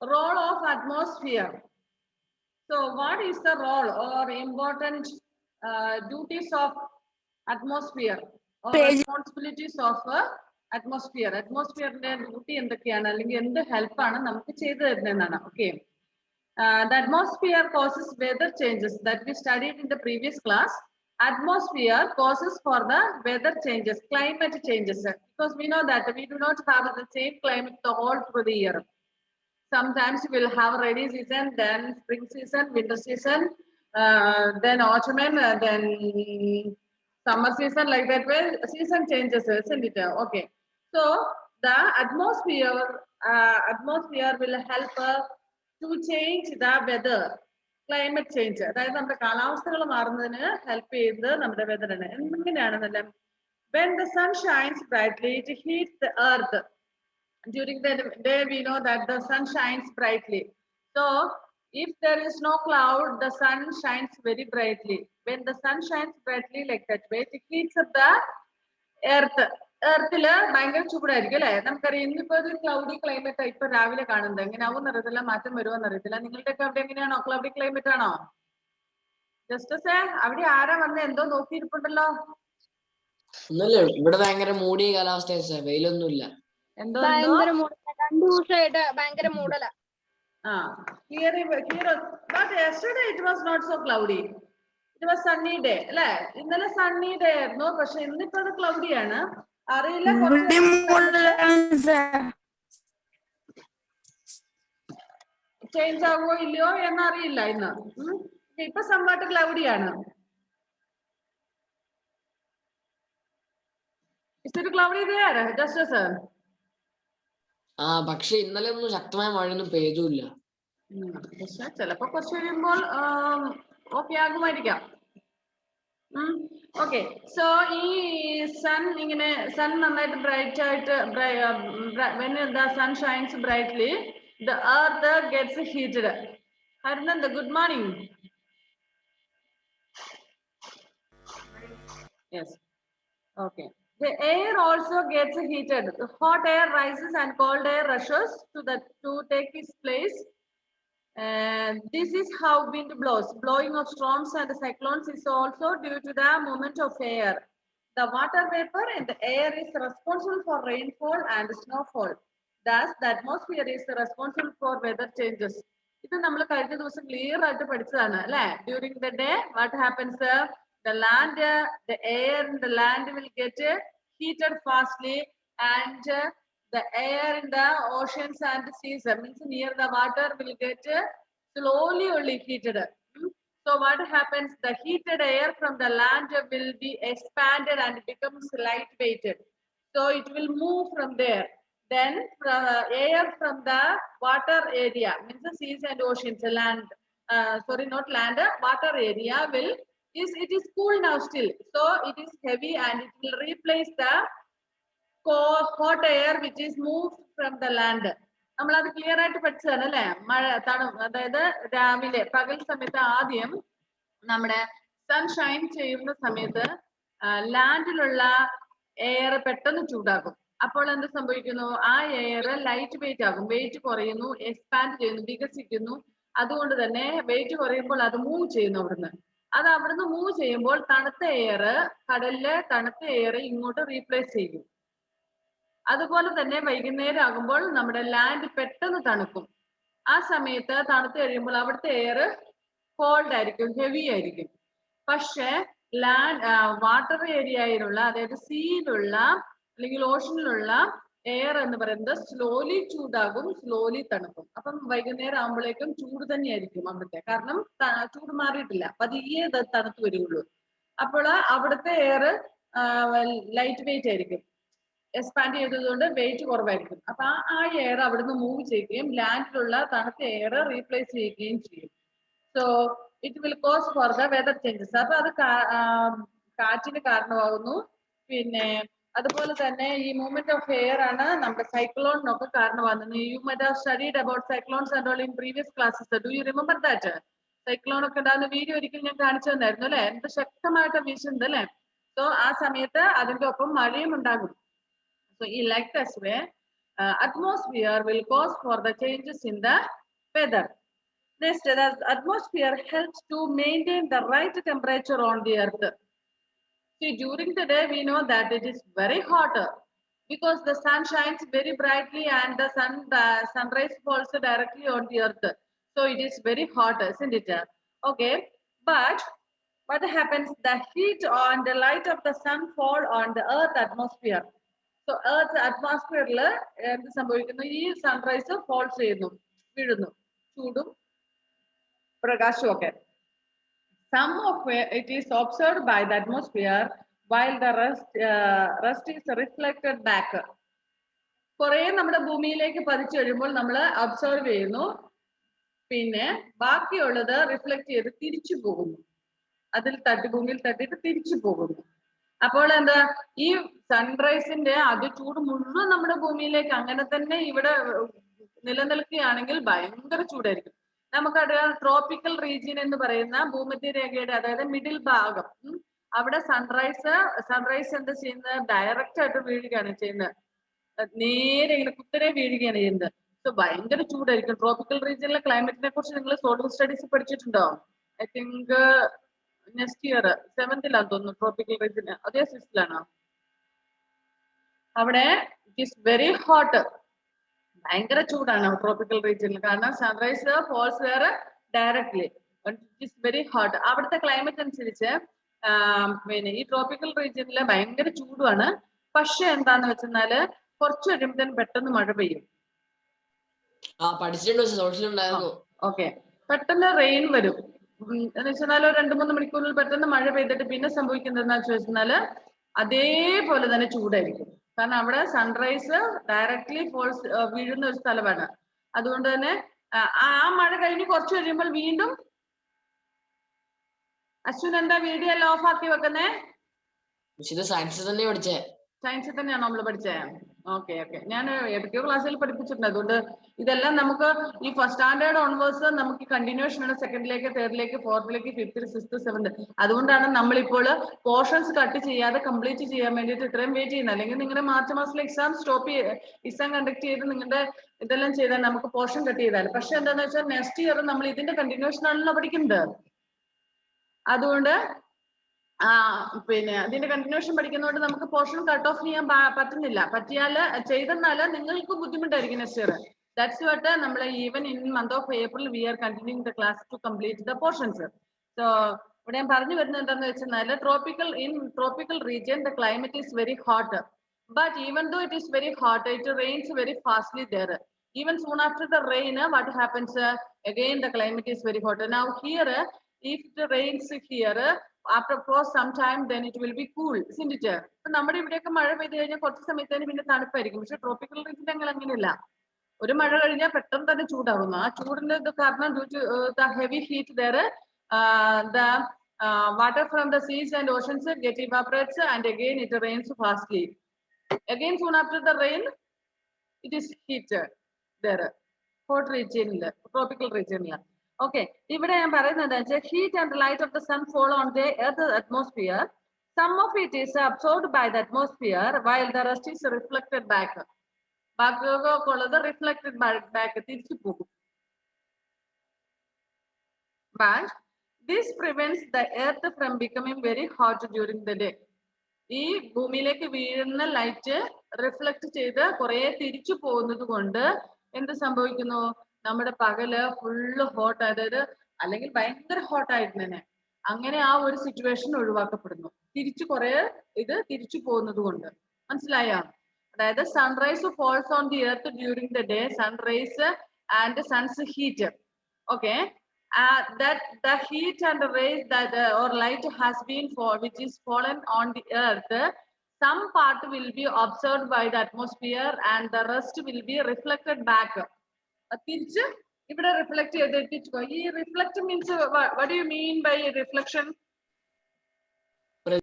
Role of atmosphere. So what is the role or important duties of atmosphere or responsibilities of atmosphere? Atmosphere duty എന്തൊക്കെയാണ് അല്ലെങ്കിൽ എന്ത് ഹെൽപ്പാണ് നമുക്ക് ചെയ്തു തരുന്നതെന്നാണ്. Okay. The atmosphere causes weather changes that we studied in the previous class. Atmosphere causes for the weather changes, climate changes, because we know that we do not have the same climate the whole through the year. Sometimes we will have rainy season, then spring season, winter season, then autumn, then summer season, like that way season changes, isn't it? Okay. So the atmosphere will help to change the weather, climate change. അതായത് നമ്മുടെ കാലാവസ്ഥകൾ മാറുന്നതിന് help ചെയ്യുന്നത് നമ്മുടെ വെതറാണ്. എങ്ങനെയാണെന്നല്ല, when the sun shines brightly it heats the earth. During the day we know that the sun shines brightly. So if there is no cloud, the sun shines very brightly. When the sun shines brightly like that way, it heats up the earth. എർത്തില് ഭയങ്കര ചൂടായിരിക്കും അല്ലെ. നമുക്കറിയാം ഇന്നിപ്പോ ഒരു cloudy climate ഇപ്പൊ രാവിലെ കാണുന്നത്. എങ്ങനെയാവും അറിയത്തില്ല, മാറ്റം വരുമോന്ന് അറിയത്തില്ല. നിങ്ങളുടെ ഒക്കെ അവിടെ എങ്ങനെയാണോ? ക്ലൗഡി ക്ലൈമറ്റ് ആണോ? ജസ്റ്റസേ അവിടെ ആരാ വന്ന് എന്തോ നോക്കിയിരിപ്പുണ്ടല്ലോ? ഇവിടെ ഭയങ്കര മൂടിയ കാലാവസ്ഥ, വെയിലൊന്നുമില്ല. എന്തോ 2 ദിവസമായിട്ട് ഭയങ്കര മൂടല. Here, but yesterday it was not so cloudy. It was sunny day, അല്ലേ? ഇന്നലെ sunny day ആയിരുന്നു, പക്ഷെ ഇന്നിപ്പോ അത് ക്ലൗഡി ആണ്. അറിയില്ല ചേഞ്ച് ആവുമോ ഇല്ലയോ എന്നറിയില്ല ഇന്ന്. ഇപ്പൊ സംവാട്ട് ക്ലൗഡി ആണ്. Is it cloudy there, Justice sir? പക്ഷെ ഇന്നലെ ഒന്നും ശക്തമായ മഴയൊന്നും പെയ്തുമില്ല. പക്ഷെ ചിലപ്പോ കുറച്ച് കഴിയുമ്പോൾ ഓക്കെ ആകുമായിരിക്കാം. ഓക്കെ. സോ ഈ സൺ ഇങ്ങനെ സൺ നന്നായിട്ട് ബ്രൈറ്റ് ആയിട്ട് when the sun shines brightly the earth gets heated. Harnand, good morning. Yes. Okay. The air also gets heated. Hot air rises and cold air rushes to take its place. This is how wind blows. Blowing of storms and cyclones is also due to the movement of air. The water vapor in the air is responsible for rainfall and snowfall. Thus, the atmosphere is responsible for weather changes. ഇത് നമ്മൾ കഴിഞ്ഞ ദിവസം clear ആയിട്ട് പഠിച്ചതാണ് അല്ലേ? During the day, what happens? The air in the land will get heated fastly, and the air in the oceans and seas, means near the water, will get slowly only heated. So what happens? The heated air from the land will be expanded and becomes light weighted. So it will move from there. Then air from the water area, means the seas and oceans, land, sorry, not land, water area will it is cool now still. So it is heavy and it will replace the hot air which is moved from the land. നമ്മൾ അത് clear ആയിട്ട് പഠിച്ചതാണ് അല്ലെ? മഴ അതായത് രാവിലെ പകൽ സമയത്ത് ആദ്യം നമ്മുടെ സൺഷൈൻ ചെയ്യുന്ന സമയത്ത് ലാൻഡിലുള്ള എയർ പെട്ടെന്ന് ചൂടാകും. അപ്പോൾ എന്ത് സംഭവിക്കുന്നു? ആ എയർ ലൈറ്റ് വെയിറ്റ് ആകും, വെയിറ്റ് കുറയുന്നു, എക്സ്പാൻഡ് ചെയ്യുന്നു, വികസിക്കുന്നു. അതുകൊണ്ട് തന്നെ വെയിറ്റ് കുറയുമ്പോൾ അത് മൂവ് ചെയ്യുന്നു അവിടുന്ന്. അത് അവിടുന്ന് മൂവ് ചെയ്യുമ്പോൾ തണുത്ത എയർ, കടലിലെ തണുത്ത എയർ ഇങ്ങോട്ട് റീപ്ലേസ് ചെയ്യും. അതുപോലെ തന്നെ വൈകുന്നേരം ആകുമ്പോൾ നമ്മുടെ ലാൻഡ് പെട്ടെന്ന് തണുക്കും. ആ സമയത്ത് തണുത്ത് കഴിയുമ്പോൾ അവിടുത്തെ എയർ കോൾഡ് ആയിരിക്കും, ഹെവി ആയിരിക്കും. പക്ഷെ വാട്ടർ ഏരിയയിലുള്ള, അതായത് സീയിലുള്ള അല്ലെങ്കിൽ ഓഷനിലുള്ള എയർ എന്ന് പറയുന്നത് സ്ലോലി ചൂടാകും, സ്ലോലി തണുക്കും. അപ്പം വൈകുന്നേരം ആകുമ്പോഴേക്കും ചൂട് തന്നെയായിരിക്കും അവിടുത്തെ, കാരണം ചൂട് മാറിയിട്ടില്ല, പതിയെ തണുത്ത് വരികയുള്ളൂ. അപ്പോൾ അവിടുത്തെ എയർ ലൈറ്റ് വെയിറ്റ് ആയിരിക്കും, എക്സ്പാൻഡ് ചെയ്തതുകൊണ്ട് വെയിറ്റ് കുറവായിരിക്കും. അപ്പൊ ആ എയർ അവിടുന്ന് മൂവ് ചെയ്യുകയും ലാൻഡിലുള്ള തണുത്ത എയർ റീപ്ലേസ് ചെയ്യുകയും ചെയ്യും. So it will cause for the weather changes. അപ്പൊ അത് കാറ്റിന് കാരണമാകുന്നു. പിന്നെ അതുപോലെ തന്നെ ഈ മൂവ്മെന്റ് ഓഫ് എയർ ആണ് നമ്മുടെ സൈക്ലോണിനൊക്കെ കാരണമാകുന്നത്. You might have studied about cyclones and all in previous classes. Do you remember that? Cyclone ഒക്കെ ഉണ്ടാകുന്ന വീഡിയോ ഒരിക്കൽ ഞാൻ കാണിച്ചു തന്നായിരുന്നു അല്ലെ? എന്ത് ശക്തമായിട്ട് വീശുന്നത് അല്ലെ? സോ ആ സമയത്ത് അതിന്റെ ഒപ്പം മഴയും ഉണ്ടാകും. So like this way, atmosphere will cause for the changes in the weather. Next, the atmosphere helps to maintain the right temperature on the earth. See, during the day, we know that it is very hot because the sun shines very brightly and the sunrise falls directly on the earth. So it is very hot, isn't it? Okay, but what happens? The heat and the light of the sun fall on the earth atmosphere. So earth atmosphere എന്ത് സംഭവിക്കുന്നു? ഈ sunrise fall ചെയ്യുന്നു, വീഴുന്നു, ചൂടും പ്രകാശവും ഒക്കെ. Some of it is observed by the atmosphere while the rest is reflected back. കുറെ നമ്മുടെ ഭൂമിയിലേക്ക് പതിച്ചു കഴിയുമ്പോൾ നമ്മൾ ഒബ്സർവ് ചെയ്യുന്നു, പിന്നെ ബാക്കിയുള്ളത് റിഫ്ലക്ട് ചെയ്ത് തിരിച്ചു പോകുന്നു, അതിൽ ഭൂമിയിൽ തട്ടിയിട്ട് തിരിച്ചു പോകുന്നു. അപ്പോൾ എന്താ, ഈ സൺറൈസിന്റെ ചൂട് മുഴുവൻ നമ്മുടെ ഭൂമിയിലേക്ക് അങ്ങനെ തന്നെ ഇവിടെ നിലനിൽക്കുകയാണെങ്കിൽ ഭയങ്കര ചൂടായിരിക്കും. നമുക്കറിയാം ട്രോപ്പിക്കൽ റീജിയൻ എന്ന് പറയുന്ന ഭൂമധ്യരേഖയുടെ അതായത് മിഡിൽ ഭാഗം, അവിടെ സൺറൈസ് എന്താ ചെയ്യുന്നത്? ഡയറക്റ്റ് ആയിട്ട് വീഴുകയാണ് ചെയ്യുന്നത്, നേരെ ഇങ്ങനെ കുത്തനെ വീഴുകയാണ് ചെയ്യുന്നത്. സോ ഭയങ്കര ചൂടായിരിക്കും. ട്രോപ്പിക്കൽ റീജിയനിലെ ക്ലൈമറ്റിനെ കുറിച്ച് നിങ്ങൾ സോഷ്യൽ സ്റ്റഡീസ് പഠിച്ചിട്ടുണ്ടോ? I think next year 7th തോന്നുന്നു. ട്രോപ്പിക്കൽ റീജിയൻ അതേ 6th അവിടെ ഇറ്റ് ഈസ് വെരി ഹോട്ട്, ഭയങ്കര ചൂടാണ് ട്രോപ്പിക്കൽ റീജിയനിൽ. കാരണം sunrise falls where directly, it is very hot. അവിടുത്തെ ക്ലൈമറ്റ് അനുസരിച്ച് പിന്നെ ഈ ട്രോപ്പിക്കൽ റീജിയനിൽ ഭയങ്കര ചൂടുമാണ്. പക്ഷെ എന്താന്ന് വെച്ചാല് കുറച്ച് കഴിയുമ്പോൾ പെട്ടെന്ന് മഴ പെയ്യും. ഓക്കെ, പെട്ടെന്ന് റെയിൻ വരും. എന്ന് വെച്ചാൽ 2-3 മണിക്കൂറിൽ പെട്ടെന്ന് മഴ പെയ്തിട്ട് പിന്നെ സംഭവിക്കുന്നത് വെച്ചാല് അതേപോലെ തന്നെ ചൂടായിരിക്കും. കാരണം അവിടെ സൺറൈസ് ഡയറക്ട്ലി ഫോൾസ് വീഴുന്ന ഒരു സ്ഥലമാണ്. അതുകൊണ്ട് തന്നെ ആ മഴ കഴിഞ്ഞ് കുറച്ച് കഴിയുമ്പോൾ വീണ്ടും. അശ്വിൻ എന്താ വീഡിയോ എല്ലാം ഓഫ് ആക്കി വെക്കുന്നേ? സയൻസിൽ തന്നെയാണോ നമ്മൾ പഠിച്ചേ? ഓക്കെ ഓക്കെ, ഞാൻ ഏതൊക്കെയോ ക്ലാസ്സിൽ പഠിപ്പിച്ചിട്ടുണ്ട്. അതുകൊണ്ട് ഇതെല്ലാം നമുക്ക് ഈ ഫസ്റ്റ് സ്റ്റാൻഡേർഡ് ഓൺവേഴ്സ് നമുക്ക് കണ്ടിന്യൂഷൻ ആണ്. സെക്കൻഡിലേക്ക്, തേർഡിലേക്ക്, ഫോർത്തിലേക്ക്, ഫിഫ്ത്ത്, സിക്സ്ത്, 7th. അതുകൊണ്ടാണ് നമ്മളിപ്പോൾ പോർഷൻസ് കട്ട് ചെയ്യാതെ കംപ്ലീറ്റ് ചെയ്യാൻ വേണ്ടിയിട്ട് ഇത്രയും വെയിറ്റ് ചെയ്യുന്നത്. അല്ലെങ്കിൽ നിങ്ങളുടെ മാർച്ച് മാസത്തിലെ എക്സാം എക്സാം കണ്ടക്ട് ചെയ്ത് നിങ്ങളുടെ ഇതെല്ലാം ചെയ്താൽ നമുക്ക് പോർഷൻ കട്ട് ചെയ്താൽ. പക്ഷെ എന്താണെന്ന് വെച്ചാൽ നെക്സ്റ്റ് ഇയർ നമ്മൾ ഇതിന്റെ കണ്ടിന്യൂഷൻ ആണല്ലോ പഠിക്കുന്നത്. അതുകൊണ്ട് പിന്നെ അതിന്റെ കണ്ടിന്യൂഷൻ പഠിക്കുന്നതുകൊണ്ട് നമുക്ക് പോർഷൻ കട്ട് ഓഫ് ചെയ്യാൻ പറ്റുന്നില്ല. പറ്റിയാല് ചെയ്തെന്നാല് നിങ്ങൾക്ക് ബുദ്ധിമുട്ടായിരിക്കും നെക്സ്റ്റ് ഇയർ. ദാറ്റ്സ് വാട്ട് നമ്മൾ even in month of April we are continuing the class to complete the portions. So ഇവിടെ ഞാൻ പറഞ്ഞു വരുന്നത് എന്താണെന്ന് വെച്ചാൽ tropical region the climate is very hot. But even though it is very hot, it rains very fastly there. Even soon after the rain, what happens? Again, the climate is very hot. Now here, if it rains here, after for some time, then it will be cool, isn't it? So നമ്മുടെ ഇവിടെയൊക്കെ മഴ പെയ്ത് കഴിഞ്ഞാൽ കുറച്ച് സമയത്തിന് പിന്നെ തണുപ്പായിരിക്കും. പക്ഷെ ട്രോപ്പിക്കൽ റീജിയൻ അങ്ങനെ അങ്ങനെയല്ല. ഒരു മഴ കഴിഞ്ഞാൽ പെട്ടെന്ന് തന്നെ ചൂടാകുന്നു. ആ ചൂടിന്റെ കാരണം due to the heavy heat there, the water from the seas and oceans get evaporates and again it rains fastly. Again soon after the rain, it is heat there, hot region, tropical region. Okay, ഇവിടെ ഞാൻ പറയുന്നത് heat and light of the sun fall on the earth atmosphere. Some of it is absorbed by the atmosphere while the rest is reflected back. ബാക്കിയുള്ളത് reflected back, തിരിച്ചു പോകും. But this prevents the earth from becoming very hot during the day. ഈ ഭൂമിയിലേക്ക് വീഴുന്ന light reflect ചെയ്ത് കുറെ തിരിച്ചു പോകുന്നത് കൊണ്ട് എന്ത് സംഭവിക്കുന്നു? നമ്മുടെ പകല് ഫുള്ള് ഹോട്ട്, അതായത് അല്ലെങ്കിൽ ഭയങ്കര ഹോട്ട് ആയിരുന്നേനെ, അങ്ങനെ ആ ഒരു സിറ്റുവേഷൻ ഒഴിവാക്കപ്പെടുന്നു കുറെ ഇത് തിരിച്ചു പോകുന്നത് കൊണ്ട്. മനസ്സിലായോ? അതായത് sunrise falls on the earth during the day, sunrise and sons heat. Okay, that the heat and the rays that or light has been which is fallen on the earth, some part will be observed by the atmosphere and the rest will be reflected back. തിരിച്ച് ഇവിടെ reflect ചെയ്തിട്ട് ഈ reflect means what do you mean by reflection?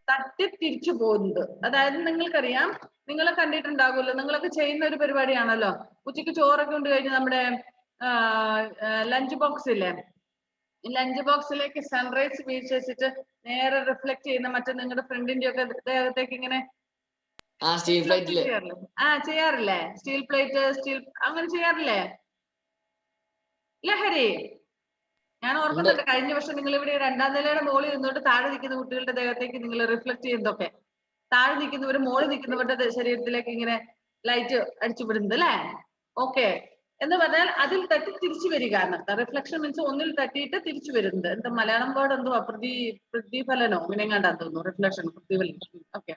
തട്ടി തിരിച്ചു പോകുന്നത്. അതായത് നിങ്ങൾക്കറിയാം, നിങ്ങൾ കണ്ടിട്ടുണ്ടാകുമല്ലോ, നിങ്ങളൊക്കെ ചെയ്യുന്ന ഒരു പരിപാടിയാണല്ലോ. ഉച്ചയ്ക്ക് ചോറൊക്കെ കൊണ്ട് കഴിഞ്ഞ് നമ്മുടെ ലഞ്ച് ബോക്സ് ഇല്ലേ, ലഞ്ച് ബോക്സിലേക്ക് സൺറൈസ് വീഴ്ച വെച്ചിട്ട് നേരെ റിഫ്ലക്ട് ചെയ്യുന്ന മറ്റേ നിങ്ങളുടെ ഫ്രണ്ടിന്റെ ഒക്കെ ദേഹത്തേക്ക് ഇങ്ങനെ ആ സ്റ്റീൽ പ്ലേറ്റില് ചെയ്യാറില്ലേ സ്റ്റീൽ പ്ലേറ്റ് സ്റ്റീൽ അങ്ങനെ ചെയ്യാറില്ലേ ലഹരി ഞാൻ ഓർക്കുന്നുണ്ട് കഴിഞ്ഞ വർഷം നിങ്ങൾ ഇവിടെ 2ാം നിലയുടെ മുകളിൽ നിന്നോട്ട് താഴെ നിൽക്കുന്ന കുട്ടികളുടെ ദേഹത്തേക്ക് നിങ്ങൾ റിഫ്ലക്ട് ചെയ്യുന്നതൊക്കെ താഴെ നിൽക്കുന്നവര് മുകളിൽ നിൽക്കുന്നവരുടെ ശരീരത്തിലേക്ക് ഇങ്ങനെ ലൈറ്റ് അടിച്ചു വിടുന്നത് അല്ലേ ഓക്കെ എന്ന് പറഞ്ഞാൽ അതിൽ തട്ടി തിരിച്ചു വരിക എന്നർത്ഥം റിഫ്ലക്ഷൻ മീൻസ് ഒന്നിൽ തട്ടിയിട്ട് തിരിച്ചു വരുന്നത് എന്താ മലയാളം വേർഡ് എന്തുവാ പ്രതിഫലനോ ഇങ്ങനെ കണ്ടാന്ന് തോന്നുന്നു റിഫ്ലക്ഷൻ പ്രതിഫലനം ഓക്കെ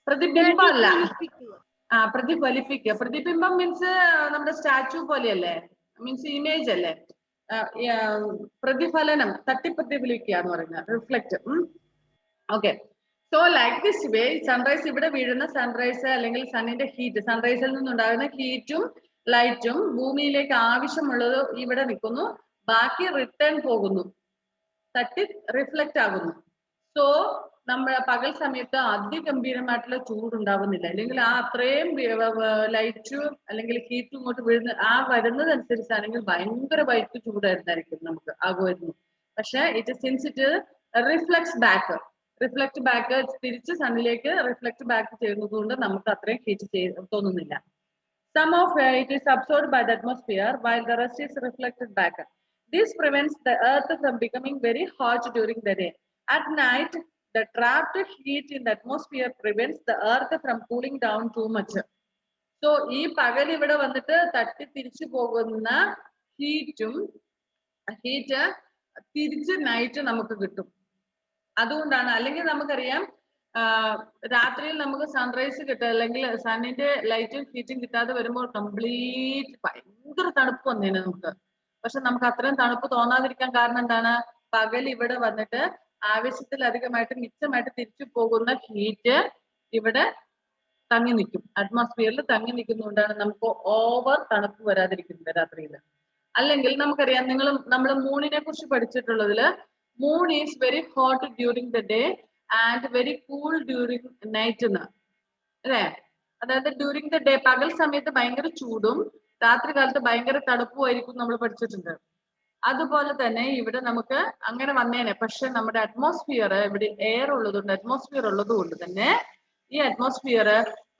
പ്രതിബിംബം അല്ല പ്രതിഫലിപ്പിക്കുക പ്രതിബിംബം മീൻസ് നമ്മുടെ സ്റ്റാച്ചു പോലെയല്ലേ മീൻസ് ഇമേജ് അല്ലേ പ്രതിഫലനം തട്ടിപ്രതിഫലിക്കുക എന്ന് പറയുന്നത് reflect okay so like this way sunrise ഇവിടെ വീഴുന്ന സൺറൈസ് അല്ലെങ്കിൽ സണ്ണിന്റെ ഹീറ്റ് സൺറൈസിൽ നിന്നുണ്ടാകുന്ന ഹീറ്റും ലൈറ്റും ഭൂമിയിലേക്ക് ആവശ്യമുള്ളത് ഇവിടെ നിൽക്കുന്നു ബാക്കി റിട്ടേൺ പോകുന്നു തട്ടി റിഫ്ലക്റ്റ് ആകുന്നു സോ നമ്മുടെ പകൽ സമയത്ത് അതിഗംഭീരമായിട്ടുള്ള ചൂടുണ്ടാവുന്നില്ല അല്ലെങ്കിൽ ആ അത്രയും ലൈറ്റും അല്ലെങ്കിൽ ഹീറ്റും ഇങ്ങോട്ട് വീഴുന്ന വരുന്നതനുസരിച്ചാണെങ്കിൽ ഭയങ്കര വൈറ്റ് ചൂടായിരുന്നായിരിക്കും നമുക്ക് ആകുമായിരുന്നു പക്ഷെ സിൻസ് ഇറ്റ് റിഫ്ലക്ട്സ് ബാക്ക് തിരിച്ച് സണ്ണിലേക്ക് റിഫ്ലക്ട് ബാക്ക് ചെയ്യുന്നത് കൊണ്ട് നമുക്ക് അത്രയും ഹീറ്റ് തോന്നുന്നില്ല some of it is absorbed by the atmosphere while the rest is reflected back. This prevents the earth from becoming very hot during the day. At night, the trapped heat in the atmosphere prevents the earth from cooling down too much. So, ഈ പകൽ ഇവിടെ വന്നിട്ട് തട്ടി തിരിച്ചു പോകുന്ന heat തിരിച്ച് night നമുക്ക് കിട്ടും അതുകൊണ്ടാണ് അല്ലെങ്കിൽ നമുക്കറിയാം രാത്രിയിൽ നമുക്ക് സൺറൈസ് കിട്ടുക അല്ലെങ്കിൽ സണ്ണിന്റെ ലൈറ്റും ഹീറ്റും കിട്ടാതെ വരുമ്പോൾ കംപ്ലീറ്റ് ഭയങ്കര തണുപ്പ് വന്നേനെ നമുക്ക് പക്ഷെ നമുക്ക് അത്രയും തണുപ്പ് തോന്നാതിരിക്കാൻ കാരണം എന്താണ് പകൽ ഇവിടെ വന്നിട്ട് ആവശ്യത്തിലധികമായിട്ട് മിച്ചമായിട്ട് തിരിച്ചു പോകുന്ന ഹീറ്റ് ഇവിടെ തങ്ങി നിൽക്കും അറ്റ്മോസ്ഫിയറിൽ തങ്ങി നിൽക്കുന്നതുകൊണ്ടാണ് നമുക്ക് ഓവർ തണുപ്പ് വരാതിരിക്കുന്നത് രാത്രിയിൽ അല്ലെങ്കിൽ നമുക്കറിയാം നമ്മൾ മൂണിനെ കുറിച്ച് പഠിച്ചിട്ടുള്ളതില് moon is very hot during the day and very cool during night എന്ന് അല്ലേ അതായത് ഡ്യൂറിങ് ദ ഡേ പകൽ സമയത്ത് ഭയങ്കര ചൂടും രാത്രി കാലത്ത് ഭയങ്കര തണുപ്പും ആയിരിക്കും നമ്മൾ പഠിച്ചിട്ടുണ്ട് അതുപോലെ തന്നെ ഇവിടെ നമുക്ക് അങ്ങനെ വന്നേനെ പക്ഷെ നമ്മുടെ അറ്റ്മോസ്ഫിയർ ഇവിടെ എയർ ഉള്ളതുകൊണ്ട് അറ്റ്മോസ്ഫിയർ ഉള്ളത് കൊണ്ട് തന്നെ ഈ അറ്റ്മോസ്ഫിയർ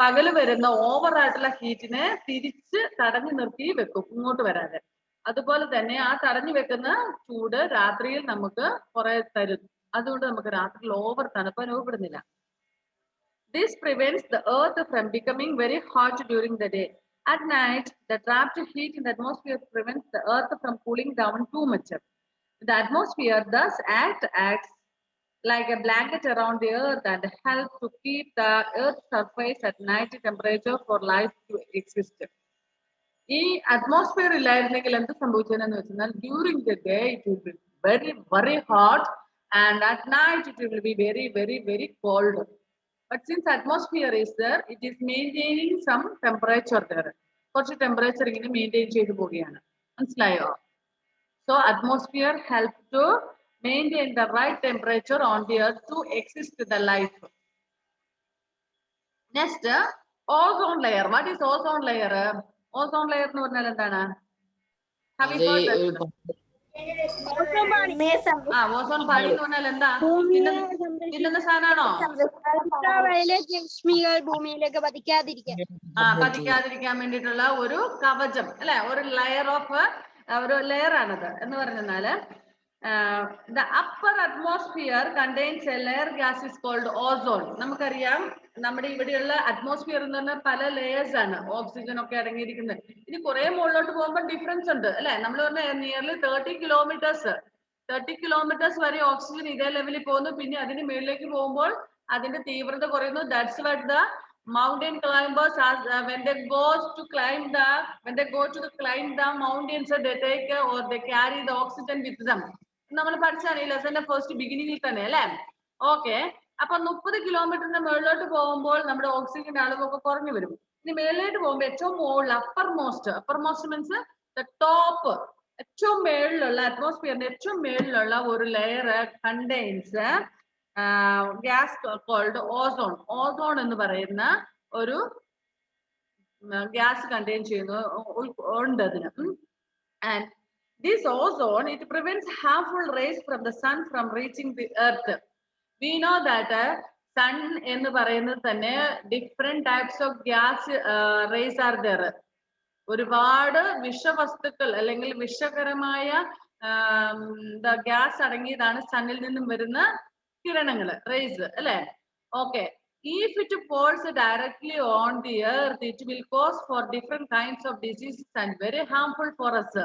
പകല് വരുന്ന ഓവർ ആയിട്ടുള്ള ഹീറ്റിനെ തിരിച്ച് തടഞ്ഞു നിർത്തി വെക്കും ഇങ്ങോട്ട് വരാതെ അതുപോലെ തന്നെ ആ തടഞ്ഞു വെക്കുന്ന ചൂട് രാത്രിയിൽ നമുക്ക് കുറെ തരും അതുകൊണ്ട് നമുക്ക് രാത്രിയിൽ ഓവർ തണുപ്പ് അനുഭവപ്പെടുന്നില്ല This prevents the earth from becoming very hot during the day. At night, the trapped heat in the atmosphere prevents the earth from cooling down too much. The atmosphere thus acts like a blanket around the earth and helps to keep the earth's surface at night temperature for life to exist. ഈ atmosphere ഇല്ലായിരുന്നെങ്കിൽ എന്ത് സംഭവിച്ചതെന്ന് വെച്ചാൽ during the day it will be very very hot and at night it will be very very very called but since atmosphere is there it is maintaining some temperature there കുറച്ച് temperature ഇങ്ങനെ maintain ചെയ്തു പോവുകയാണ് മനസ്സിലായോ so atmosphere help to maintain the right temperature on the earth to exist the life next ozone layer what is ozone layer എന്ന് പറഞ്ഞാൽ എന്താണ് ozone പാളി എന്ന് പറഞ്ഞാൽ എന്താ തിന്നുന്ന സാധനമാണോ ഭൂമിയിലേക്ക് പതിക്കാതിരിക്കാൻ വേണ്ടിയിട്ടുള്ള ഒരു കവചം അല്ലെ ഒരു ലെയർ ആണത് എന്ന് പറഞ്ഞാല് the upper atmosphere contains a layer gas is called ozone നമുക്കറിയാം നമ്മുടെ ഇവിടെയുള്ള അറ്റ്മോസ്ഫിയർ എന്ന് പറഞ്ഞാൽ പല ലേയേഴ്സ് ആണ് ഓക്സിജൻ ഒക്കെ അടങ്ങിയിരിക്കുന്നത് ഇനി കുറെ മുകളിലോട്ട് പോകുമ്പോൾ ഡിഫറൻസ് ഉണ്ട് അല്ലെ നമ്മൾ പറഞ്ഞ നിയർലി 30 കിലോമീറ്റേഴ്സ് വരെ ഓക്സിജൻ ഇതേ ലെവലിൽ പോകുന്നു പിന്നെ അതിന് മുകളിലേക്ക് പോകുമ്പോൾ അതിന്റെ തീവ്രത കുറയുന്നു that's what the mountain climbers when they go to climb the mountains they take or they carry the oxygen with them നമ്മൾ പഠിച്ചാണ് ഈ ലെസന്റെ ഫസ്റ്റ് ബിഗിനിങ്ങിൽ തന്നെ അല്ലെ ഓക്കെ അപ്പൊ 30 കിലോമീറ്ററിന്റെ മുകളിലോട്ട് പോകുമ്പോൾ നമ്മുടെ ഓക്സിജന്റെ അളവൊക്കെ കുറഞ്ഞു വരും ഇനി മേളിലോട്ട് പോകുമ്പോൾ ഏറ്റവും മുകളിൽ upper most means the top ഏറ്റവും മേളിലുള്ള അറ്റ്മോസ്ഫിയറിന്റെ ഏറ്റവും മേളിലുള്ള ഒരു layer contains gas called ozone എന്ന് പറയുന്ന ഒരു ഗ്യാസ് കണ്ടെയ്ൻ ചെയ്യുന്നു ഉണ്ട് അതിന് and this ozone it prevents harmful rays from the sun from reaching the earth we know that sun എന്ന് പറയുന്നത് തന്നെ different types of gas rays are there. ഒരുപാട് വിഷവസ്തുക്കൾ അല്ലെങ്കിൽ വിഷകരമായ ഗ്യാസ് അടങ്ങിയതാണ് സണ്ണിൽ നിന്നും വരുന്ന കിരണങ്ങൾ, റേസ് അല്ലെ. Okay, if it falls directly on the earth, it will cause for different kinds of diseases and very harmful for us.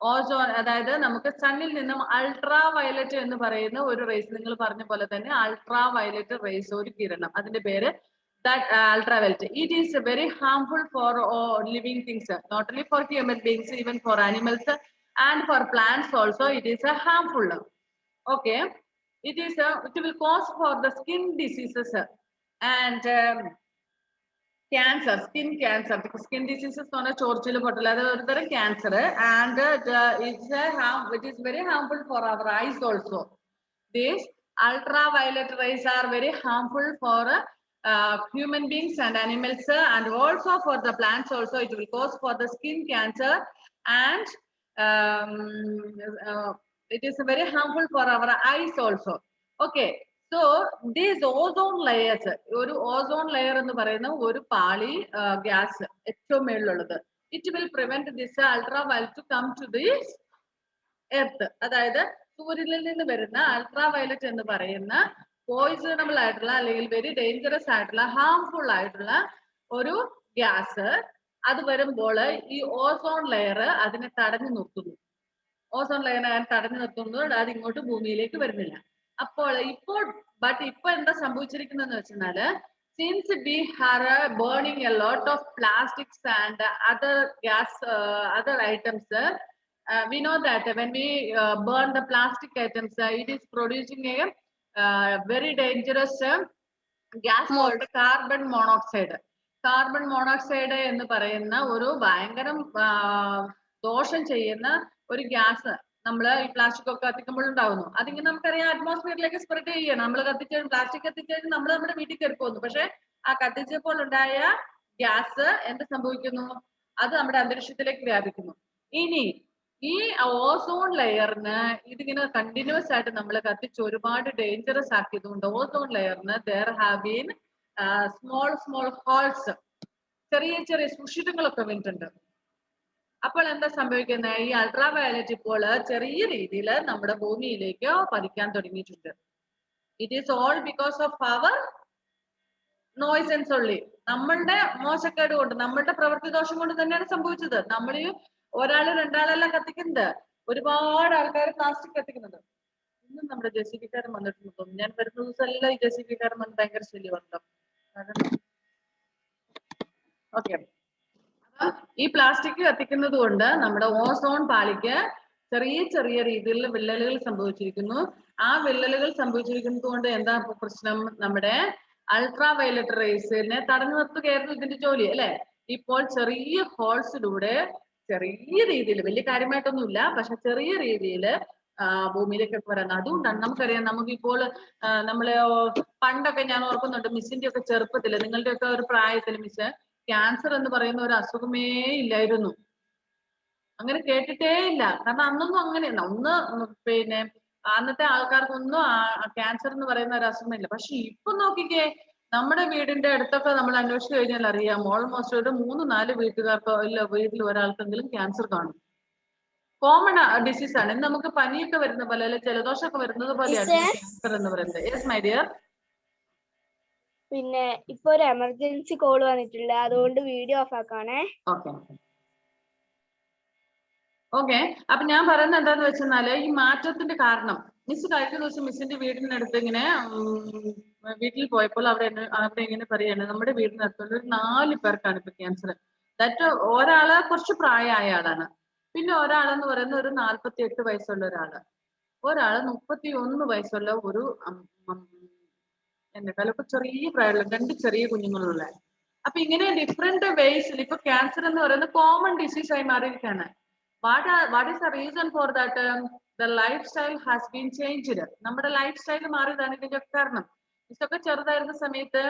Ozone, അതായത് നമുക്ക് സണ്ണിൽ നിന്നും അൾട്രാ വയലറ്റ് എന്ന് പറയുന്ന ഒരു റേസ്, നിങ്ങൾ പറഞ്ഞ പോലെ തന്നെ അൾട്രാ വയലറ്റ് റേസ്, ഒരു കിരണം, അതിന്റെ പേര് ultraviolet. It is very harmful for living things, not only for human beings, even for animals and for plants also it is harmful. Okay, it will cause for the skin diseases and cancer, skin cancer, because skin diseases on a chorchil bottle, other cancer, and it is very harmful for our eyes also. These ultraviolet rays are very harmful for human beings and animals, and also for the plants also. It will cause for the skin cancer, and it is very harmful for our eyes also. Okay, so these ozone layers, ഒരു ozone layer എന്ന് പറയുന്ന ഒരു പാളി gas ഏറ്റവും മേളിലുള്ളത്, it will prevent this ultraviolet to come to the earth. അതായത് സൂര്യനിൽ നിന്ന് വരുന്ന അൾട്രാവയലറ്റ് എന്ന് പറയുന്ന പോയിസണബിൾ ആയിട്ടുള്ള അല്ലെങ്കിൽ വെരി ഡേഞ്ചറസ് ആയിട്ടുള്ള ഹാംഫുൾ ആയിട്ടുള്ള ഒരു ഗ്യാസ് അത് വരുമ്പോൾ ഈ ഓസോൺ ലെയർ അതിനെ തടഞ്ഞു നിർത്തുന്നു. ഓസോൺ ലെയർ തടഞ്ഞു നിർത്തുന്നത് അത് ഇങ്ങോട്ട് ഭൂമിയിലേക്ക് വരുന്നില്ല. അപ്പോൾ ഇപ്പൊ എന്താ സംഭവിച്ചിരിക്കുന്നതെന്ന് വെച്ചാല്, since we are burning a lot of plastics and other gas, other items, we know that when we burn the plastic items, it is producing a very dangerous gas called carbon monoxide. Carbon monoxide എന്ന് പറയുന്ന ഒരു ഭയങ്കരം ദോഷം ചെയ്യുന്ന ഒരു gas നമ്മൾ ഈ plastic ഒക്കെ കത്തിക്കുമ്പോൾ ഉണ്ടാവുന്നു. അതിങ്ങനെ നമുക്കറിയാം അറ്റ്മോസ്ഫിയറിലേക്ക് സ്പ്രെഡ് ചെയ്യണം. നമ്മൾ പ്ലാസ്റ്റിക് കത്തിച്ചു നമ്മൾ നമ്മുടെ വീട്ടിൽ കയറി പോകുന്നു. പക്ഷെ ആ കത്തിച്ചപ്പോൾ ഉണ്ടായ ഗ്യാസ് എന്ത് സംഭവിക്കുന്നു, അത് നമ്മുടെ അന്തരീക്ഷത്തിലേക്ക് വ്യാപിക്കുന്നു. ഇനി ഈ ഓസോൺ ലെയറിന് ഇതിങ്ങനെ കണ്ടിന്യൂസ് ആയിട്ട് നമ്മൾ കത്തിച്ച് ഒരുപാട് ഡേഞ്ചറസ് ആക്കിയതുകൊണ്ട് ഓസോൺ ലെയറിന് there have been small holes, ചെറിയ ചെറിയ സുഷിരങ്ങളൊക്കെ വീണിട്ടുണ്ട്. അപ്പോൾ എന്താ സംഭവിക്കുന്നത്, ഈ അൾട്രാവയലറ്റ് ഇപ്പോൾ ചെറിയ രീതിയിൽ നമ്മുടെ ഭൂമിയിലേക്ക് പതിക്കാൻ തുടങ്ങിയിട്ടുണ്ട്. It is all because of our nuisances only. നമ്മളുടെ മോശക്കേട് കൊണ്ട്, നമ്മളുടെ പ്രവൃത്തി ദോഷം കൊണ്ട് തന്നെയാണ് സംഭവിച്ചത്. നമ്മൾ ഒരാള് രണ്ടാളെല്ലാം കത്തിക്കുന്നത്, ഒരുപാട് ആൾക്കാർ പ്ലാസ്റ്റിക് കത്തിക്കുന്നത്. ഇന്നും നമ്മുടെ ജെസിബിക്കാരൻ വന്നിട്ടുണ്ട് തോന്നുന്നു. ഞാൻ വരുന്ന ദിവസം എല്ലാം ഈ ജെസിബിക്കാരൻ വന്ന് ഭയങ്കര ശല്യമുണ്ടോ. ഓക്കെ, ഈ പ്ലാസ്റ്റിക് കത്തിക്കുന്നത് കൊണ്ട് നമ്മുടെ ഓസോൺ പാളിക്ക് ചെറിയ ചെറിയ രീതിയിലുള്ള വിള്ളലുകൾ സംഭവിച്ചിരിക്കുന്നു. ആ വിള്ളലുകൾ സംഭവിച്ചിരിക്കുന്നത് കൊണ്ട് എന്താ പ്രശ്നം, നമ്മുടെ അൾട്രാവയലറ്റ് റേസിനെ തടഞ്ഞു നിർത്തുകയായിരുന്നു ഇതിന്റെ ജോലി അല്ലെ. ഇപ്പോൾ ചെറിയ ഹോൾസിലൂടെ ചെറിയ രീതിയിൽ, വലിയ കാര്യമായിട്ടൊന്നുമില്ല, പക്ഷെ ചെറിയ രീതിയിൽ ഭൂമിയിലേക്കൊക്കെ വരാൻ. അതുകൊണ്ടാണ് നമുക്കറിയാം, നമുക്കിപ്പോൾ നമ്മള് പണ്ടൊക്കെ ഞാൻ ഓർക്കുന്നുണ്ട് മിസ്സിന്റെ ഒക്കെ ചെറുപ്പത്തില്, നിങ്ങളുടെ ഒക്കെ ഒരു പ്രായത്തിൽ മിസ് ക്യാൻസർ എന്ന് പറയുന്ന ഒരു അസുഖമേ ഇല്ലായിരുന്നു. അങ്ങനെ കേട്ടിട്ടേ ഇല്ല. കാരണം അന്നൊന്നും അങ്ങനെ പിന്നെ അന്നത്തെ ആൾക്കാർക്കൊന്നും ക്യാൻസർ എന്ന് പറയുന്ന ഒരു അസുഖമില്ല. പക്ഷെ ഇപ്പൊ നോക്കിക്കേ, നമ്മുടെ വീടിന്റെ അടുത്തൊക്കെ നമ്മൾ അന്വേഷിച്ചു കഴിഞ്ഞാൽ അറിയാം, ഓൾമോസ്റ്റ് ഒരു 3-4 വീട്ടുകാർക്കോ ഇല്ല വീട്ടിൽ ഒരാൾക്കെങ്കിലും ക്യാൻസർ കാണും. കോമൺ ഡിസീസ് ആണ്. ഇന്ന് നമുക്ക് പനിയൊക്കെ വരുന്ന പോലെ അല്ലെ ജലദോഷമൊക്കെ വരുന്നത് പോലെയാണ് ക്യാൻസർ എന്ന് പറയുന്നത്. Yes my dear. പിന്നെ ഇപ്പൊ ഒരു എമർജൻസി കോൾ വന്നിട്ടില്ല, അതുകൊണ്ട് വീഡിയോ ഓഫ് ആക്കാണേ. ഓക്കെ, അപ്പൊ ഞാൻ പറയുന്നത് എന്താന്ന് വെച്ചാല്, ഈ മാറ്റത്തിന്റെ കാരണം മിസ് കഴിഞ്ഞ ദിവസം മിസ്സിന്റെ വീടിനടുത്ത് ഇങ്ങനെ വീട്ടിൽ പോയപ്പോൾ അവിടെ ഇങ്ങനെ പറയാണ്, നമ്മുടെ വീടിനടുത്തുള്ള ഒരു 4 പേർക്കാണ് ഇപ്പൊ ക്യാൻസർ. ദാറ്റ് ഒരാള് കുറച്ച് പ്രായമായ ആളാണ്, പിന്നെ ഒരാളെന്ന് പറയുന്ന ഒരു 48 വയസ്സുള്ള ഒരാള്, ഒരാള് 31 വയസ്സുള്ള ഒരു എന്നെക്കാളൊക്കെ ചെറിയ പ്രായമുള്ള 2 ചെറിയ കുഞ്ഞുങ്ങളുള്ള. അപ്പൊ ഇങ്ങനെ ഡിഫറെന്റ് വേസിൽ ഇപ്പൊ ക്യാൻസർ എന്ന് പറയുന്ന കോമൺ ഡിസീസ് ആയി മാറിയിരിക്കുകയാണ്. What is the reason for that? The lifestyle has been changed. നമ്മുടെ ലൈഫ് സ്റ്റൈൽ മാറിയതാണ് ഇതിന്റെ കാരണം. ഇതൊക്കെ ചെറുതായിരുന്ന സമയത്ത്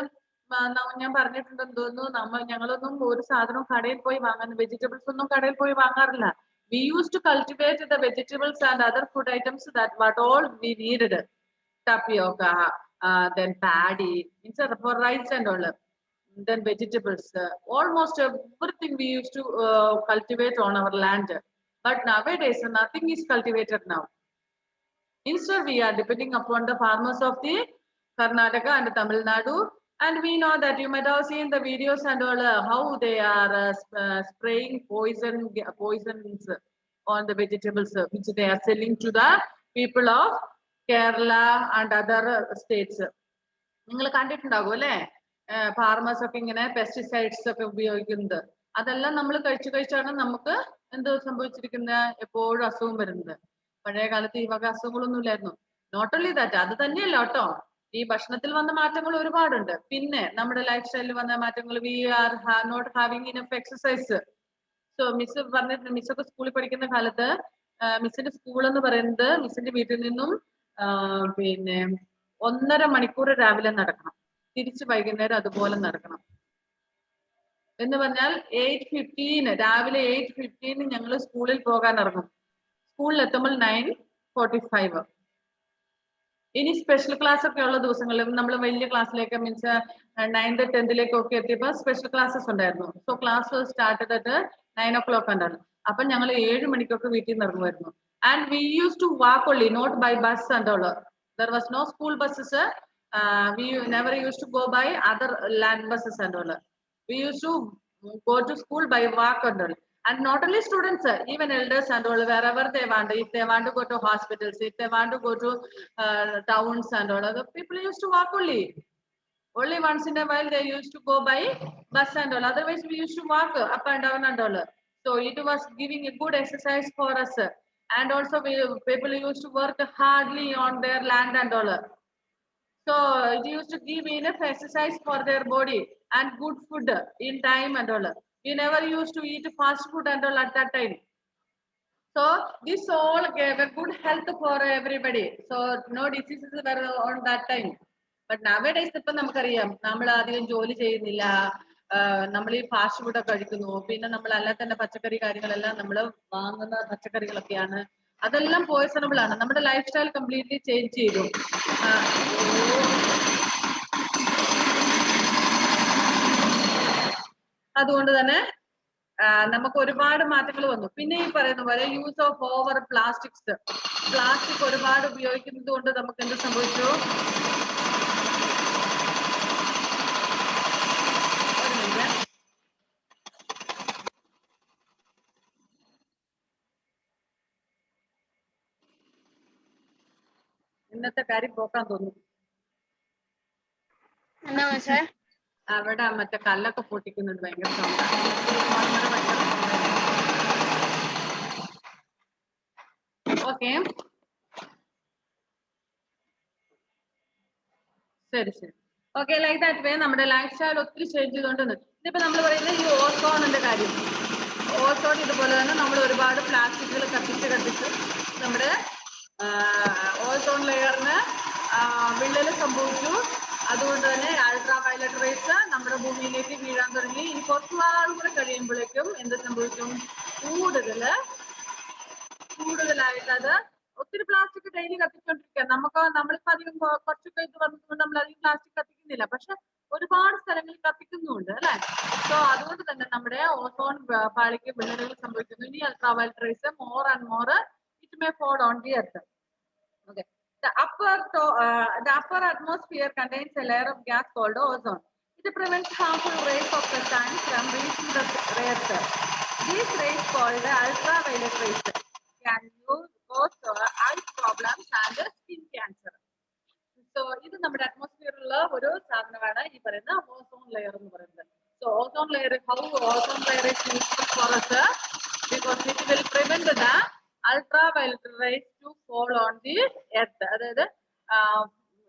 ഞാൻ പറഞ്ഞിട്ടുണ്ടെന്ന് തോന്നുന്നു, ഞങ്ങളൊന്നും ഒരു സാധനവും കടയിൽ പോയി വാങ്ങാൻ, വെജിറ്റബിൾസ് ഒന്നും കടയിൽ പോയി വാങ്ങാറില്ല. We used to cultivate the vegetables and other food items that what all we needed. Tapioca, then paddy, instead for rice and all, then vegetables. Almost everything we used to cultivate on our land. But nowadays, nothing is cultivated now. Instead, we are depending upon the farmers of the Karnataka and Tamil Nadu. And we know that you might have seen the videos and all how they are spraying poisons on the vegetables which they are selling to the people of Kerala and other states. നിങ്ങൾ കണ്ടിട്ടുണ്ടാകും അല്ലെ farmers ഒക്കെ ഇങ്ങനെ pesticides ഒക്കെ ഉപയോഗിക്കുന്നത് അതെല്ലാം നമ്മൾ കഴിച്ചാണ് നമുക്ക് എന്ത് സംഭവിച്ചിരിക്കുന്നത് എപ്പോഴും അസുഖം വരുന്നത് പഴയ കാലത്ത് ഈ വക അസുഖങ്ങളൊന്നും ഇല്ലായിരുന്നു നോട്ട് ഓൺലി ദാറ്റ് അത് തന്നെയല്ല കേട്ടോ ഈ ഭക്ഷണത്തിൽ വന്ന മാറ്റങ്ങൾ ഒരുപാടുണ്ട് പിന്നെ നമ്മുടെ ലൈഫ് സ്റ്റൈലിൽ വന്ന മാറ്റങ്ങൾ we are not having enough exercise so miss പറഞ്ഞിട്ടുണ്ട് മിസ്സൊക്കെ സ്കൂളിൽ പഠിക്കുന്ന കാലത്ത് മിസ്സിന്റെ സ്കൂൾ എന്ന് പറയുന്നത് മിസ്സിന്റെ വീട്ടിൽ നിന്നും പിന്നെ 1.5 മണിക്കൂർ രാവിലെ നടക്കണം തിരിച്ച് വൈകുന്നേരം അതുപോലെ നടക്കണം എന്ന് പറഞ്ഞാൽ 8:15 രാവിലെ 8:15 ഞങ്ങൾ സ്കൂളിൽ പോകാൻ ഇറങ്ങും സ്കൂളിൽ എത്തുമ്പോൾ 9:45 ഇനി സ്പെഷ്യൽ ക്ലാസ് ഒക്കെ ഉള്ള ദിവസങ്ങളിൽ നമ്മൾ വലിയ ക്ലാസ്സിലേക്ക് മീൻസ് 9th 10th ഒക്കെ എത്തിയപ്പോൾ സ്പെഷ്യൽ ക്ലാസ്സസ് ഉണ്ടായിരുന്നു സോ ക്ലാസ് സ്റ്റാർട്ട് ചെയ്തിട്ട് 9 o'clock ഉണ്ടായിരുന്നു അപ്പൊ ഞങ്ങൾ 7 മണിക്കൊക്കെ വീട്ടിൽ നിന്ന് ഇറങ്ങുമായിരുന്നു and we use to walk only not by bus and all there was no school buses we never used to go by other land buses and all we used to go to school by walk and all and not only students even elders and all wherever they want if they want to go to hospitals if they want to go to towns and all other people used to walk only once in a while they used to go by bus and all otherwise we used to walk up and down and all so it was giving a good exercise for us and also people used to work hardly on their land and all so it used to give enough exercise for their body and good food in time and all we never used to eat fast food and all at that time so this all gave a good health for everybody so no diseases were on that time but nowadays ipo namakariya nammal adhigam joli cheyyunilla നമ്മൾ ഈ fast food ഒക്കെ കഴിക്കുന്നു പിന്നെ നമ്മൾ അല്ലാതെ തന്നെ പച്ചക്കറി കാര്യങ്ങളെല്ലാം നമ്മൾ വാങ്ങുന്ന പച്ചക്കറികളൊക്കെയാണ് അതെല്ലാം പോയിസണബിൾ ആണ് നമ്മുടെ ലൈഫ് സ്റ്റൈൽ കംപ്ലീറ്റ്ലി ചേഞ്ച് ചെയ്തു അതുകൊണ്ട് തന്നെ നമുക്ക് ഒരുപാട് മാറ്റങ്ങൾ വന്നു പിന്നെ ഈ പറയുന്ന പോലെ യൂസ് ഓഫ് ഓവർ പ്ലാസ്റ്റിക് ഒരുപാട് ഉപയോഗിക്കുന്നത് കൊണ്ട് നമുക്ക് എന്ത് സംഭവിച്ചു ഇന്നത്തെ കാര്യം പോക്കാൻ തോന്നുന്നു അവിടെ മറ്റേ കല്ലൊക്കെ പൊട്ടിക്കുന്നുണ്ട് ഭയങ്കര ഓക്കെ ശരി ഓക്കെ ലൈക്ക് ദാറ്റ് വേ നമ്മുടെ ലൈഫ് സ്റ്റൈൽ ഒത്തിരി ചേഞ്ച് ചെയ്തുകൊണ്ടിരുന്നു ഇതിപ്പോ നമ്മൾ പറയുന്നത് ഈ ഓസോണിന്റെ കാര്യം ഓസോൺ ഇതുപോലെ തന്നെ നമ്മൾ ഒരുപാട് പ്ലാസ്റ്റിക്കുകൾ കത്തിച്ച് നമ്മുടെ ഓസോൺ ലെയറിന് വിള്ളല് സംഭവിച്ചു അതുകൊണ്ട് തന്നെ അൾട്രാ വയലറ്റ് റേസ് നമ്മുടെ ഭൂമിയിലേക്ക് വീഴാൻ തുടങ്ങി ഇനി കുറച്ച് നാളും കൂടെ കഴിയുമ്പോഴേക്കും എന്ത് സംഭവിക്കും കൂടുതലായിട്ട് അത് ഒത്തിരി പ്ലാസ്റ്റിക് ഡെയിലി കത്തിച്ചോണ്ടിരിക്കുക നമ്മളിപ്പോ അധികം കുറച്ചൊക്കെ ഇത് വന്നതുകൊണ്ട് നമ്മൾ അധികം പ്ലാസ്റ്റിക് കത്തിക്കുന്നില്ല പക്ഷെ ഒരുപാട് സ്ഥലങ്ങളിൽ കത്തിക്കുന്നുണ്ട് അല്ലെ സോ അതുകൊണ്ട് തന്നെ നമ്മുടെ ഓസോൺ പാളിക്ക് വിള്ളലുകൾ സംഭവിക്കുന്നു ഇനി ultraviolet rays more and more it may fall on the earth okay the upper atmosphere contains a layer of gas called ozone it prevents harmful rays of the sun from reaching the earth these rays called ultraviolet rays can cause eye problems and skin cancer so ഇത് നമ്മുടെ അറ്റ്മോസ്ഫിയറിലുള്ള ഒരു സാധനമാണ് ഈ പറയുന്ന ozone layer എന്ന് പറയുന്നത് so ozone layer how ozone layer is useful for us because it will prevent the ultraviolet rays to fall on the earth അതായത്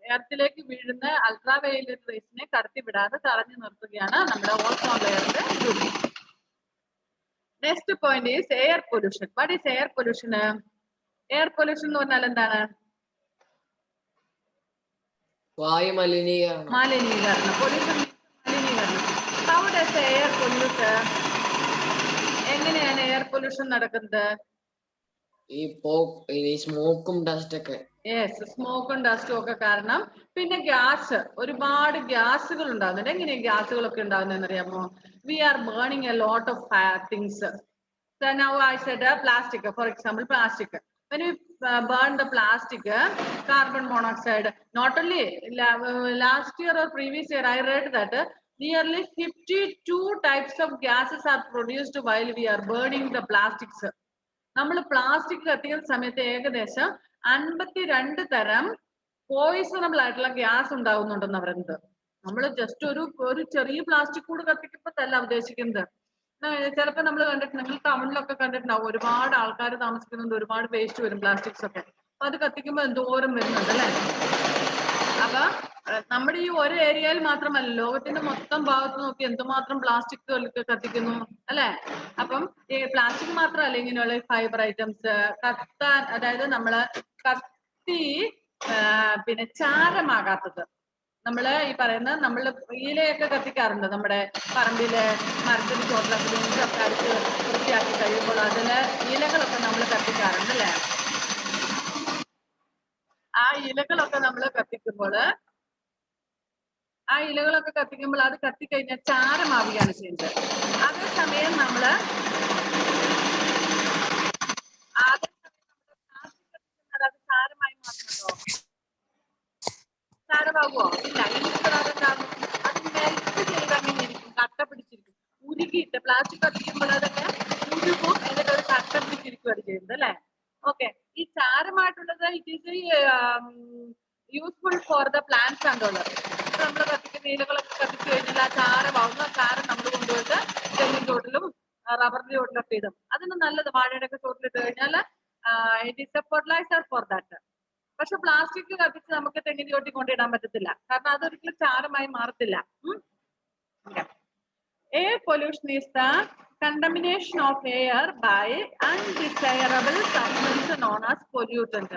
എർത്തിലേക്ക് വീഴുന്ന അൾട്രാവയലറ്റ് റേസിനെ കടത്തിവിടാതെ തടഞ്ഞു നിർത്തുകയാണ് നമ്മുടെ ഓസോൺ ലെയറിന്റെ ജോലി next point is air pollution what is air pollution air pollution എന്ന് പറഞ്ഞാൽ എന്താണ് വായു മലിനീകരണം പൊല്യൂഷൻ മലിനീകരണം how does air pollute എങ്ങനെയാണ് എയർ പൊല്യൂഷൻ നടക്കുന്നത് ഈ സ്മോക്കും ഡസ്റ്റ് ഒക്കെ യെസ്, സ്മോക്കും ഡസ്റ്റും ഒക്കെ കാരണം. പിന്നെ ഗ്യാസ്, ഒരുപാട് ഗ്യാസുകൾ ഉണ്ടാകുന്നുണ്ട്. എങ്ങനെയാ ഗ്യാസുകളൊക്കെ ഉണ്ടാകുന്നതെന്ന് അറിയാമോ? We are burning a lot of things. Now I said plastic, for example, plastic. When we burn the plastic, carbon monoxide, not only last year or previous year, I read that nearly 52 types of gases are produced while we are burning the plastics. നമ്മൾ plastic കത്തിക്കുന്ന സമയത്ത് ഏകദേശം 52 തരം പോയിസണബിൾ ആയിട്ടുള്ള gas ഉണ്ടാകുന്നുണ്ടെന്ന് പറയുന്നത്. നമ്മൾ just ഒരു ചെറിയ പ്ലാസ്റ്റിക് കൂട് കത്തിക്കുമ്പോഴല്ല ഉദ്ദേശിക്കുന്നത്. ചിലപ്പോ നമ്മൾ കണ്ടിട്ടുണ്ട്, നിങ്ങൾ ടൗണിലൊക്കെ കണ്ടിട്ടുണ്ടാവും, ഒരുപാട് ആൾക്കാർ താമസിക്കുന്നുണ്ട്, ഒരുപാട് വേസ്റ്റ് വരും പ്ലാസ്റ്റിക്സ് ഒക്കെ. അപ്പൊ അത് കത്തിക്കുമ്പോ എന്തോരം വരുന്നുണ്ട് അല്ലെ? അപ്പൊ നമ്മുടെ ഈ ഒരു ഏരിയയിൽ മാത്രമല്ല, ലോകത്തിന്റെ മൊത്തം ഭാഗത്ത് നോക്കി എന്തുമാത്രം പ്ലാസ്റ്റിക് കത്തിക്കുന്നു അല്ലെ? അപ്പം ഈ പ്ലാസ്റ്റിക് മാത്രമല്ല, ഇങ്ങനെയുള്ള ഫൈബർ ഐറ്റംസ് കത്താൻ, അതായത് നമ്മള് കത്തി പിന്നെ ചാരമാകാത്തത്, നമ്മള് ഈ പറയുന്ന നമ്മള് ഇലയൊക്കെ കത്തിക്കാറുണ്ട്, നമ്മുടെ പറമ്പില് മരത്തിന് ചോട്ടിലൊക്കെ അടിച്ച് വൃത്തിയാക്കി കഴിയുമ്പോൾ അതില് ഇലകളൊക്കെ നമ്മൾ കത്തിക്കാറുണ്ട് അല്ലെ? ആ ഇലകളൊക്കെ നമ്മൾ കത്തിക്കുമ്പോൾ അത് കത്തിക്കഴിഞ്ഞാൽ ചാരമാവുകയാണ് ചെയ്യുന്നത്. അതേസമയം നമ്മള് അത് ചാരമായി മാറുന്നുണ്ടോ? ചാരമാകുമോ? ഇല്ല. അത് മെൽറ്റ് ചെയ്ത് അങ്ങനെ ഇരിക്കും, കട്ട പിടിച്ചിരിക്കും, ഉരുകിയിട്ട്. പ്ലാസ്റ്റിക് കത്തിക്കുമ്പോൾ അതൊക്കെ ഉരുകും, എന്നിട്ട് ഒരു കട്ട പിടിച്ചിരിക്കുകയാണ് ചെയ്യുന്നത് അല്ലെ? ഓക്കെ. ഈ ചാരമായിട്ടുള്ളത് it is useful for the plants and all. നമ്മൾ കത്തിക്കുന്ന ഇലകളൊക്കെ കത്തിച്ചു കഴിഞ്ഞാൽ ആ ചാരമാവുന്നു. ആ ചാരം നമ്മൾ കൊണ്ടുപോയിട്ട് തെങ്ങിൻ ചോട്ടിലും റബ്ബറിന്റെ ചോട്ടിലൊക്കെ ഇടും. അതിന് നല്ലത്. വാഴയുടെ ഒക്കെ ചോട്ടിലിട്ട് കഴിഞ്ഞാൽ it is A fertiliser for that. പക്ഷെ പ്ലാസ്റ്റിക് കത്തിച്ച് നമുക്ക് തെങ്ങിൻ ചോട്ടി കൊണ്ടിടാൻ പറ്റത്തില്ല, കാരണം അതൊരിക്കലും ചാരമായി മാറത്തില്ല. Air pollution is the contamination of air by undesirable substance known as pollutant.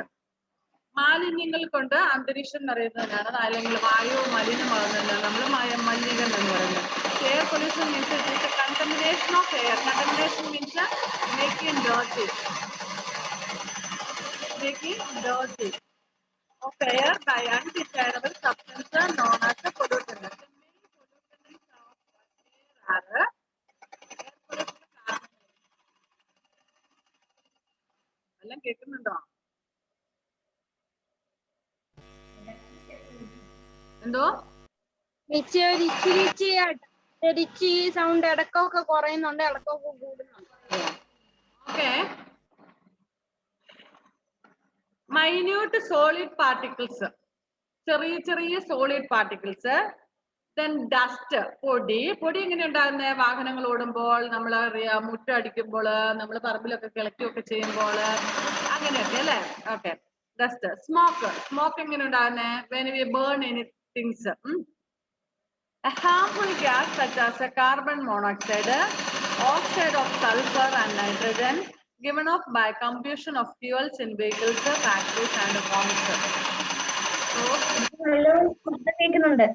മാലിന്യങ്ങൾ കൊണ്ട് അന്തരീക്ഷം നിറയുന്നതിനാണ്, അല്ലെങ്കിൽ വായു മലിനമാകുന്നതിനാണ് നമ്മൾ മലിനീകരണം എന്ന് പറയുന്നത്. Air pollution means contamination of air. Contamination means making dirty of air by undesirable substance known as a pollutant. The main pollutants of air are air pollution. എല്ലാം കേൾക്കുന്നുണ്ടോ? എന്തോ ഇച്ചിരി സൗണ്ട് ഇടക്കൊക്കെ കുറയുന്നുണ്ട്, ഇടക്കൊക്കെ കൂടുന്നുണ്ട്. ഓക്കെ. മൈന്യൂട്ട് സോളിഡ് പാർട്ടിക്കിൾസ്, ചെറിയ solid particles. Then dust, പൊടി എങ്ങനെ ഉണ്ടാകുന്നത്? വാഹനങ്ങൾ ഓടുമ്പോൾ, നമ്മൾ മുറ്റടിക്കുമ്പോൾ, നമ്മൾ പറമ്പിലൊക്കെ കിളക്കുകയൊക്കെ ചെയ്യുമ്പോൾ, അങ്ങനെയൊക്കെ അല്ലെ? ഓക്കെ. ഡസ്റ്റ്. സ്മോക്ക് എങ്ങനെ ഉണ്ടാകുന്നത്? when we burn any things. A harmful gas such as a carbon monoxide, oxide of sulfur and nitrogen given off by combustion of fuels in vehicles, factories and homes. കേൾക്കുന്നുണ്ട്.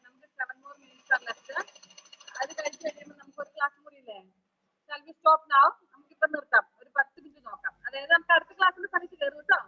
നമുക്ക് 7 more minutes are left. അത് കഴിച്ച് കഴിയുമ്പോൾ നമുക്ക് ഒരു class കൂടി ഇല്ലേ? Shall we stop now? നമുക്കിപ്പോ നിർത്താം, ഒരു 10 മിനിറ്റ് നോക്കാം. അതായത് നമുക്ക് അടുത്ത ക്ലാസ്സിൽ സമയത്ത് കയറും കേട്ടോ.